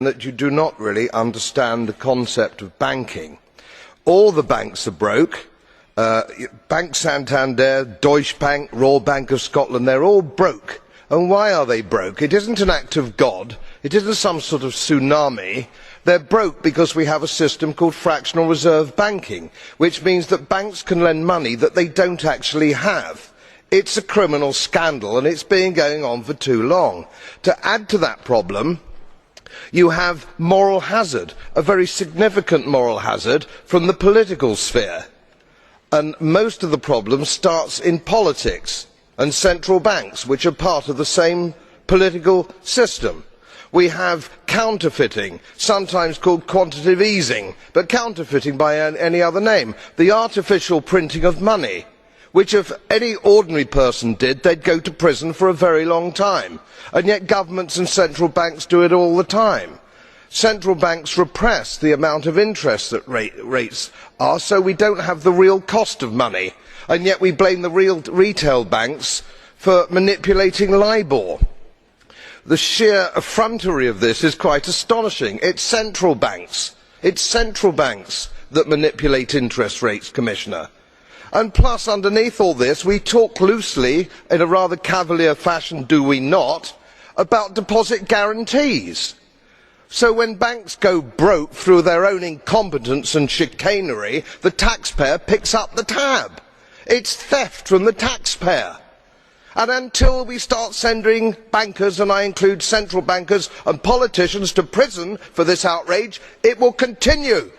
that you do not really understand the concept of banking. All the banks are broke. Bank Santander, Deutsche Bank, Royal Bank of Scotland, they're all broke. And why are they broke? It isn't an act of God. It isn't some sort of tsunami. They're broke because we have a system called fractional reserve banking, which means that banks can lend money that they don't actually have. It's a criminal scandal, and it's been going on for too long. To add to that problem, you have moral hazard, a very significant moral hazard from the political sphere. And most of the problem starts in politics and central banks, which are part of the same political system. We have counterfeiting, sometimes called quantitative easing, but counterfeiting by any other name. The artificial printing of money, which if any ordinary person did, they'd go to prison for a very long time. And yet governments and central banks do it all the time. Central banks repress the amount of interest that rates are, so we don't have the real cost of money. And yet we blame the real retail banks for manipulating LIBOR. The sheer effrontery of this is quite astonishing. It's central banks that manipulate interest rates, Commissioner. And plus, underneath all this, we talk loosely, in a rather cavalier fashion, do we not, about deposit guarantees. So when banks go broke through their own incompetence and chicanery, the taxpayer picks up the tab. It's theft from the taxpayer. And until we start sending bankers, and I include central bankers and politicians, to prison for this outrage, it will continue.